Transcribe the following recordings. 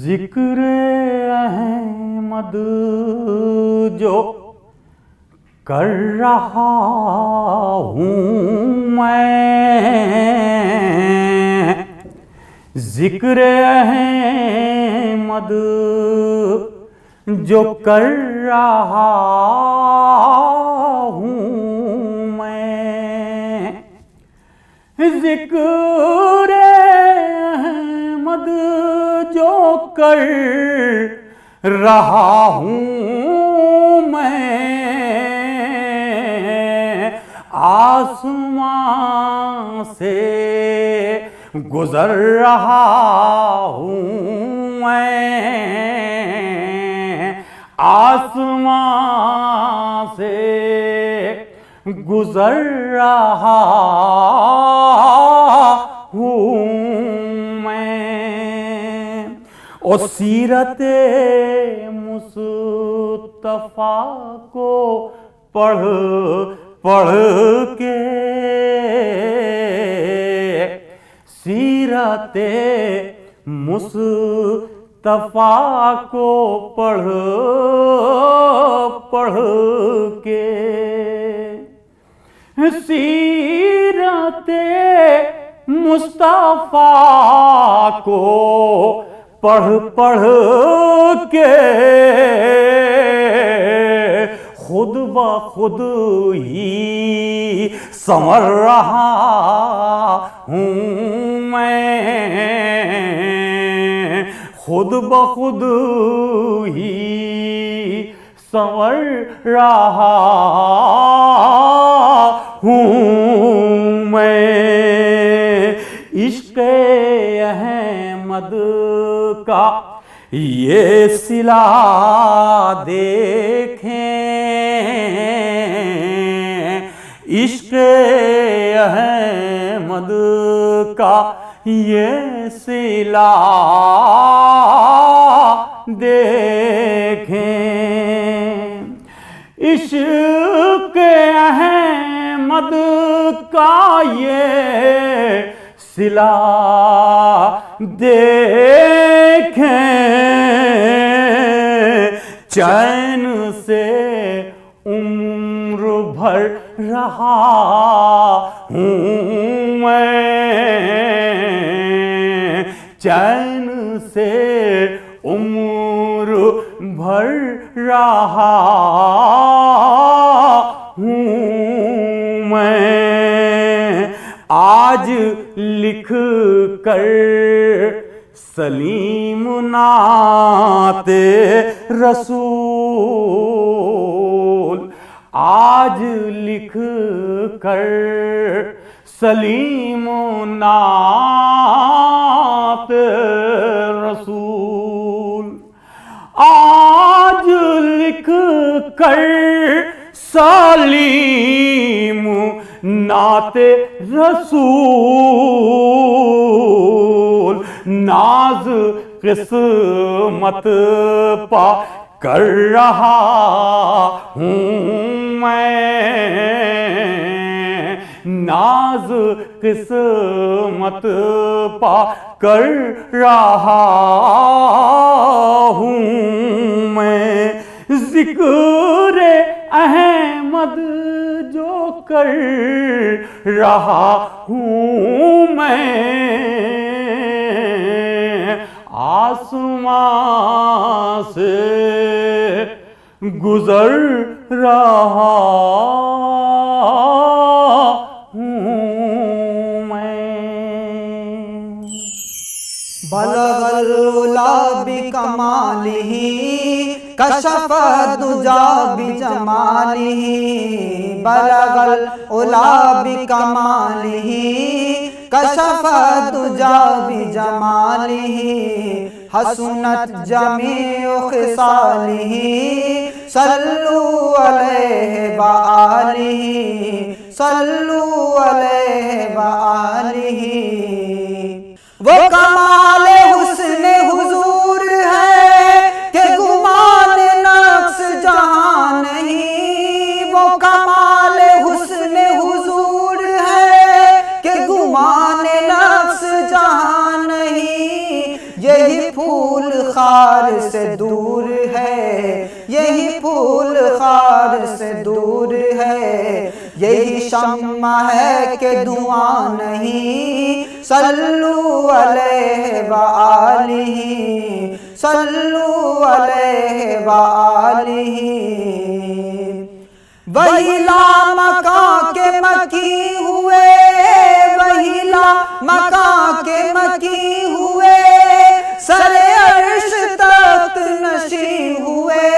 ذکر احمد جو کر رہا ہوں میں، ذکر احمد جو کر رہا ہوں میں، ذکر احمد جو کر رہا ہوں میں، آسمان سے گزر رہا ہوں میں، آسمان سے گزر رہا ہوں میں، اور سیرت مصطفیٰ کو پڑھ کے، سیرت مصطفیٰ کو پڑھ کے، سیرت مصطفیٰ کو پڑھ کے، خود بخود ہی سنور رہا ہوں میں، خود بخود ہی سنور رہا ہوں میں، عشق احمد کا یہ صلہ دیکھیں، عشق احمد کا یہ صلہ دیکھیں، عشق احمد کا یہ صلہ دیکھیں، چین سے عمر بھر رہا ہوں میں، چین سے عمر بھر رہا ہوں میں، آج لکھ کر سلیم نعت رسول، آج لکھ کر سلیم نعت رسول، آج لکھ کر سلیم نعت رسول، ناز قسمت پا کر رہا ہوں میں، ناز قسمت پا کر رہا ہوں میں، ذکر احمد جو کر رہا ہوں میں، آسمان سے گزر رہا ہوں میں۔ بلغ العلا بکمالہ کشف الدجا بجمالہ، بلغ العلا بکمالہ کشف الدجا بجمالہ، حسنت جمیع خصالہ صلوا علیہ وآلہ، صلوا علیہ وآلہ۔ وہ کمال حسن حضور ہے کہ گمان نقص جہاں نہیں، وہ کمال حسن حضور ہے کہ گمان نقص جہاں نہیں، یہی پھول خار سے دور ہے، یہی پھول خار سے دور ہے، یہی شمع ہے کہ دھواں نہیں، صلو علیہ وآلہ، صلو علیہ وآلہ۔ وہی لامکاں کے مکی ہوئے، وہی لامکاں کے مکی ہوئے، سر عرش تخت نشین ہوئے،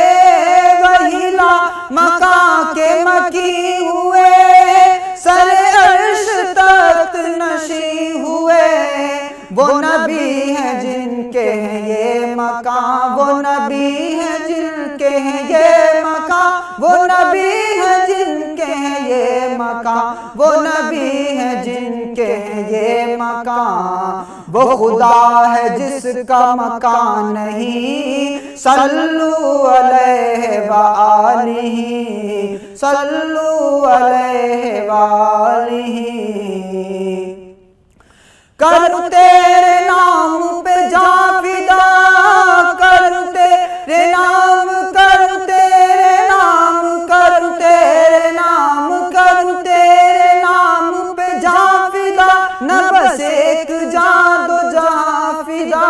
وہی لامکاں کے مکی ہوئے، سر عرش تخت نشین ہوئے۔ وہ نبی ہیں جن کے ہیں یہ مقام، وہ نبی ہیں جن کے ہیں یہ مقام، وہ نبی ہیں جن کے ہیں یہ مقام، وہ نبی ہیں جن کے ہیں یہ مقام۔ وہ خدا ہے جس کا مکان نہیں، صلو علیہ وآلہ، صلو علیہ وآلہ۔ کروں تیرے نام پہ جاں فدا، کروں تیرے نام، کروں تیرے نام، کروں تیرے نام، کروں تیرے نام پہ جاں فدا، نہ بس ایک جاں دو جہاں فدا،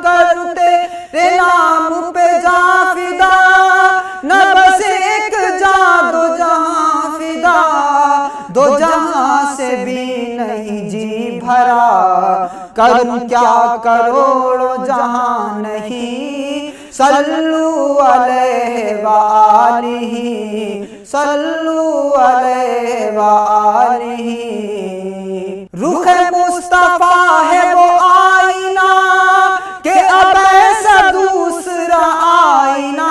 کروں تیرے نام پہ جاں فدا، نہ بس ایک جاں دو جہاں فدا، دو جہاں سے بھی نہیں جی بھرا، کروں کیا کروڑوں جہاں نہیں، صلو علیہ وآلہ، صلو علیہ وآلہ۔ رخ مصطفیٰ ہے وہ آئینہ کہ اب ایسا دوسرا آئینہ،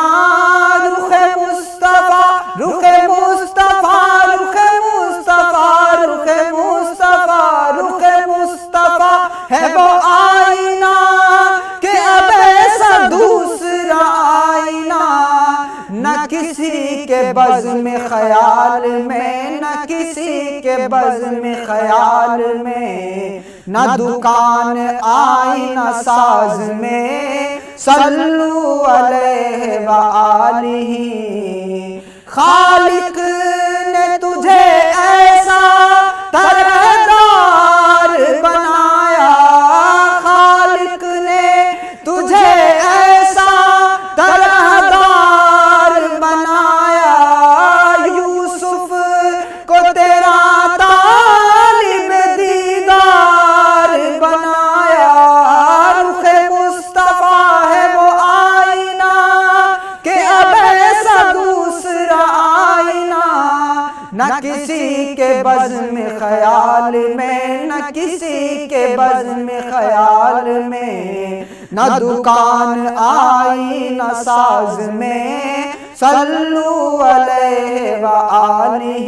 رخ مصطفیٰ، رخ مصطفیٰ، رخ مصطفیٰ، رخ مصطفیٰ، رخ مصطفیٰ ہے وہ آئینہ کہ اب ایسا دوسرا آئینہ، نہ کسی کے بزم خیال میں، نہ کسی کے بزم خیال میں، نہ دکان آئینہ ساز میں، صلو علیہ وآلہ۔ خالق نے تجھے ایسا طرحدار بنایا، خالق نے تجھے ایسا طرحدار بنایا، یوسف کو تیرا طالب دیدار بنایا، رخ مصطفیٰ ہے وہ آئینہ کہ اب ایسا دوسرا آئینہ، نہ کسی کے بزم خیال میں، نہ کسی کے بزم خیال میں، نہ دکان آئینہ ساز میں، صلو علیہ وآلہ۔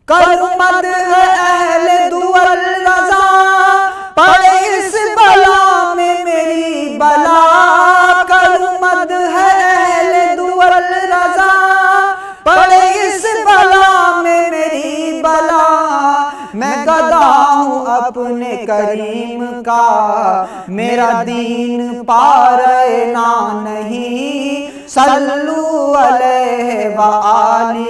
کروں مدح اہل دول رضا، پڑے اس بلا میں میری بلا، کروں مدح اہل دول رضا، پڑے اس بلا میں میری بلا، میں گدا ہوں اپنے کریم کا، میرا دین پارنا نہیں، صلو علیہ وآلہ۔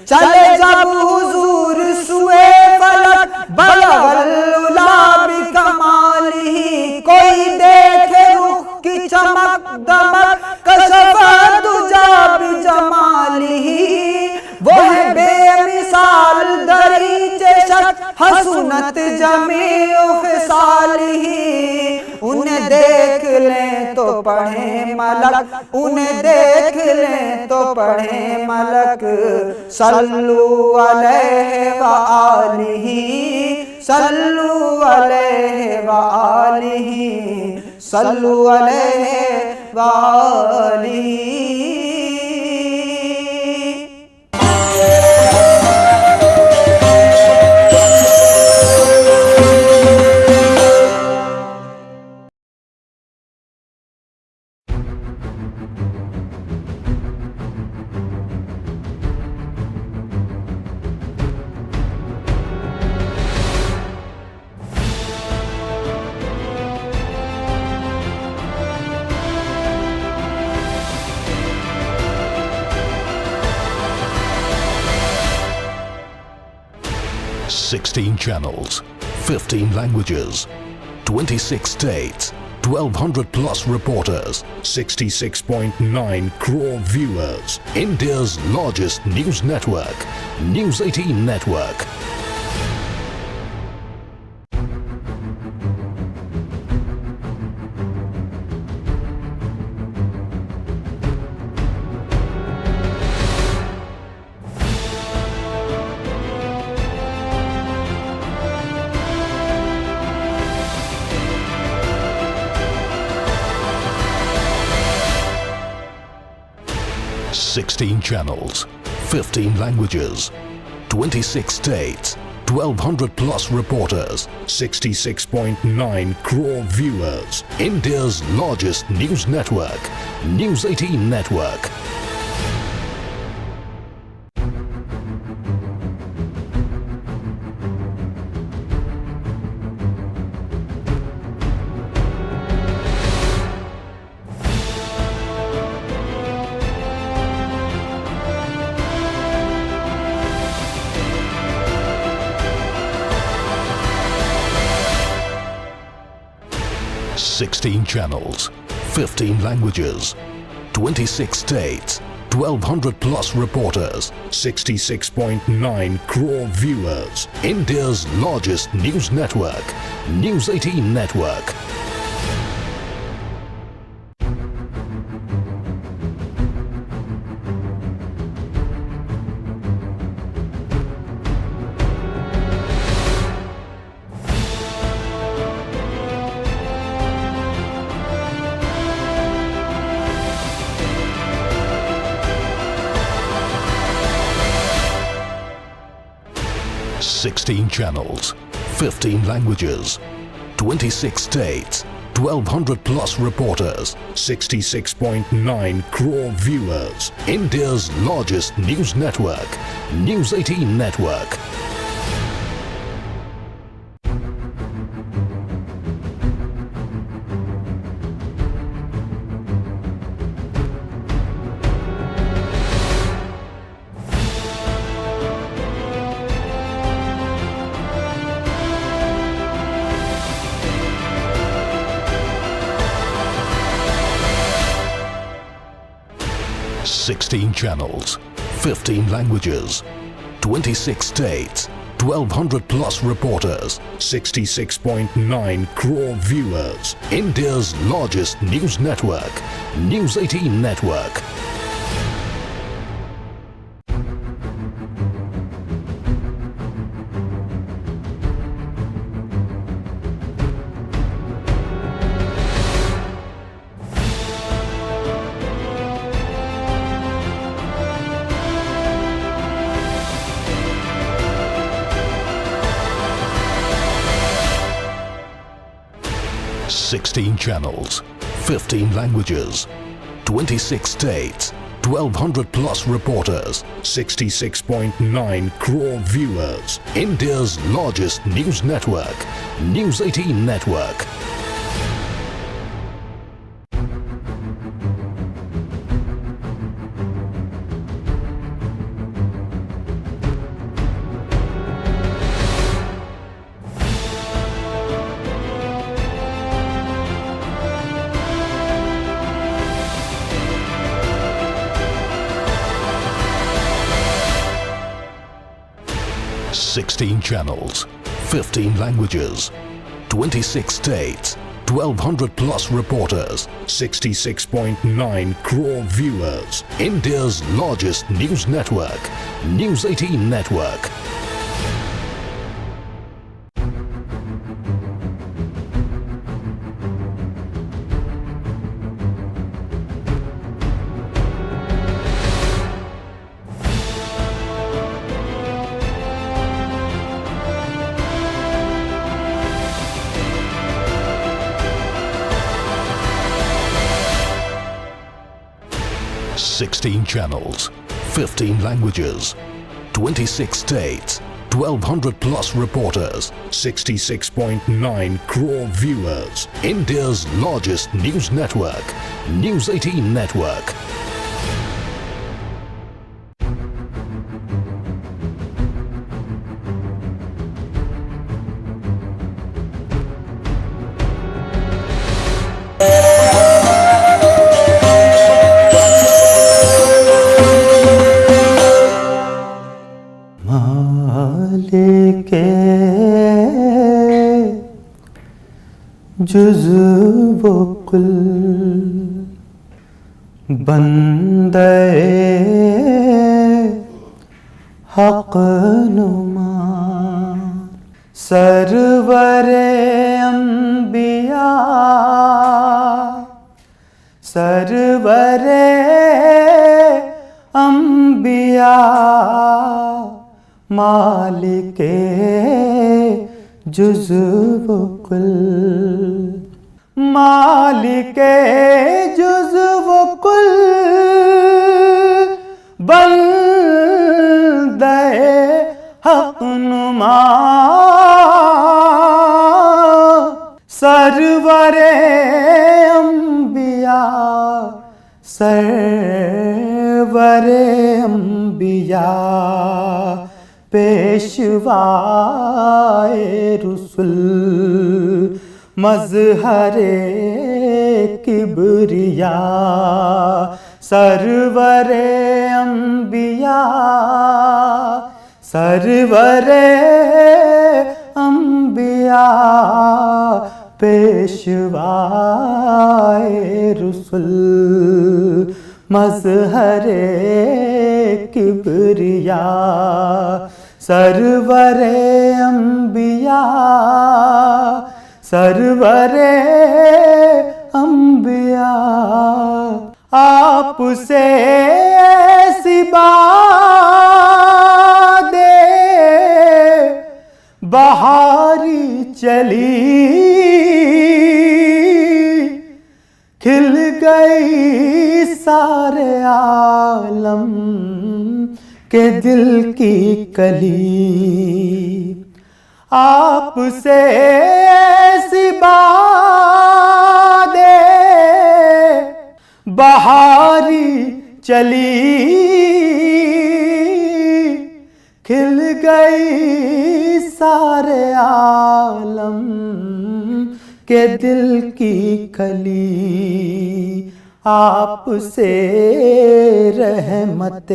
چلے جب حضور سوئے فلک، بلغ العلا بکمالہ، کوئی دیکھے رخ کی چمک دمک، کشف الدجا بجمالہ، وہ ہے بے مثال دریچے شک، حسنت جمیع خصالہ، انہیں دیکھ لیں تو پڑھیں ملک، انہیں دیکھ لیں تو پڑھیں ملک، صلو علیہ وآلہ، صلو علیہ وآلہ، صلو علیہ وآلہ۔ 16 channels, 15 languages, 26 states, 1200 plus reporters, 66.9 crore viewers. India's largest news network, News 18 Network. Sixteen channels, 15 languages, 26 states, 1200 plus reporters, 66.9 crore viewers. India's largest news network, News 18 Network. Sixteen channels, 15 languages, 26 states, 1200 plus reporters, 66.9 crore viewers. India's largest news network, News 18 Network. Sixteen channels, 15 languages, 26 states, 1200 plus reporters, 66.9 crore viewers. India's largest news network, News 18 Network. Sixteen channels, 15 languages, 26 states, 1200 plus reporters, 66.9 crore viewers. India's largest news network, News 18 Network. Sixteen channels, 15 languages, 26 states, 1200 plus reporters, 66.9 crore viewers. India's largest news network, News 18 Network. Sixteen channels, 15 languages, 26 states, 1200 plus reporters, 66.9 crore viewers. India's largest news network, News 18 Network. Sixteen channels, 15 languages, 26 states, 1200 plus reporters, 66.9 crore viewers. India's largest news network, News 18 Network. جزو و کل بندے حق نما سرور انبیاء سرور انبیاء مالک جزو و کل مالک جزو و کل بندے حق نما سرور انبیاء سرور انبیاء پیشوائے رسل مظہر کبریا سرور انبیاء سرور انبیاء پیشوائے رسل مظہر کبریا سرور انبیاء سرور انبیاء آپ سے ایسی باد بہاری چلی کھل گئی سارے عالم کے دل کی کلی آپ سے ایسی باد بہاری چلی کھل گئی سارے عالم کے دل کی کلی آپ سے رحمت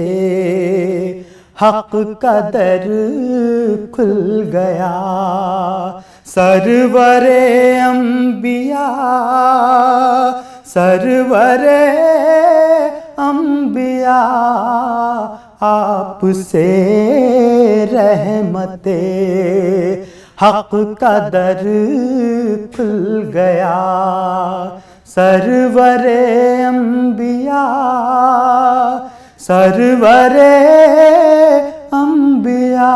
حق کا در کھل گیا سرور انبیاء سرور انبیاء آپ سے رحمت حق کا در کھل گیا سرور انبیاء سرور انبیاء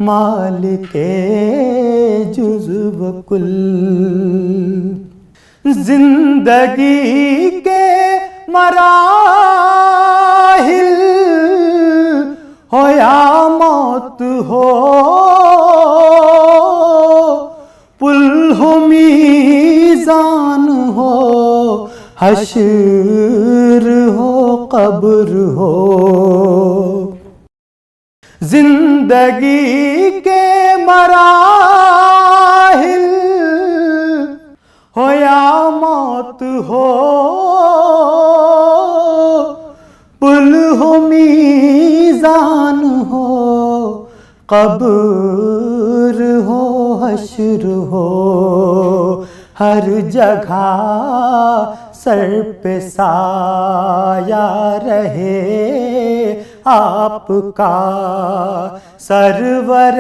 مالک جزو و کل زندگی کے مراحل ہو یا موت ہو پل ہو میزان ہو حشر ہو قبر ہو زندگی کے مراحل ہو یا موت ہو پل ہو میزان ہو قبر ہو حشر ہو ہر جگہ سر پہ سایہ رہے آپ کا سرور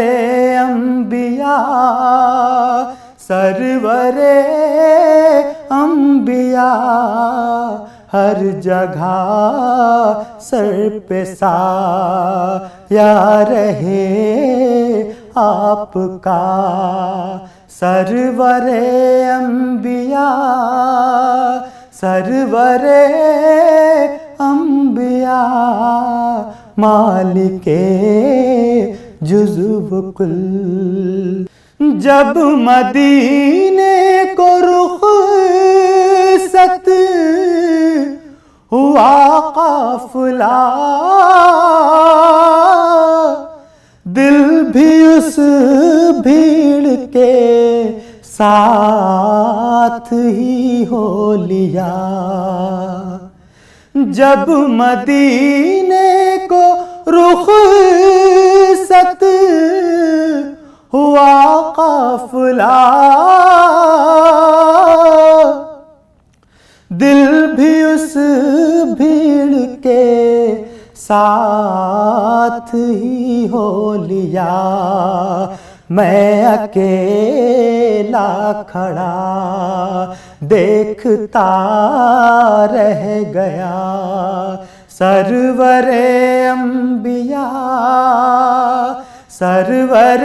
انبیاء سرور انبیاء ہر جگہ سر پہ سایہ رہے آپ کا سرور انبیاء سرور انبیاء مالک جزو و کل جب مدینے کو رخصت ہوا قافلہ دل بھی اس بھیڑ کے ساتھ ہی ہو لیا جب مدینے کو رخصت ہوا قافلہ، دل بھی اس بھیڑ کے ساتھ ہی ہو لیا، میں اکیلا کھڑا دیکھتا رہ گیا، سرور انبیاء سرور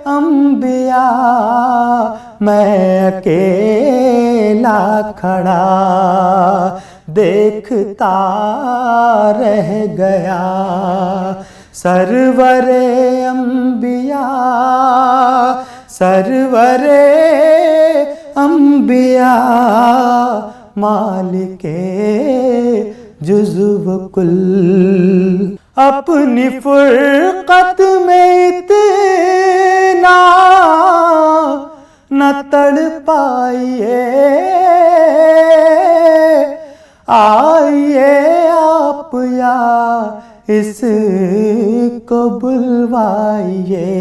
انبیاء، میں اکیلا کھڑا دیکھتا رہ گیا، سرور انبیاء سرور انبیاء، مالک جزو و کل، اپنی فرقت میں اتنا نہ تڑ پائیے، آئیے آپ یا اس کو بلوائیے،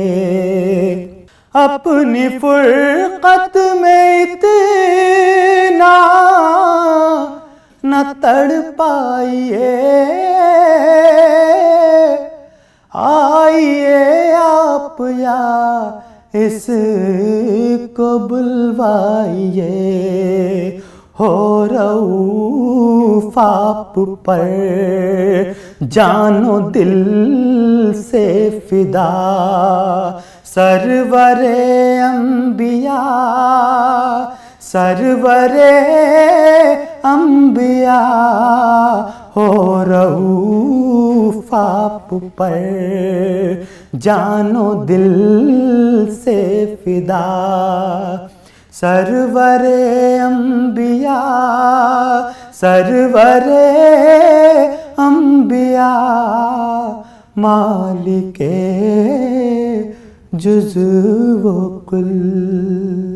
اپنی فرقت میں اتنا نہ تڑ پائیے، آئیے آپ یا اس کو بلوائیے، ہو رؤوف آپ پر جان و دل سے فدا، سرور انبیاء سرور انبیاء، ہو رؤوف آپ پر جان و دل سے فدا، سرور انبیاء سرور انبیاء، مالک جزو و کل۔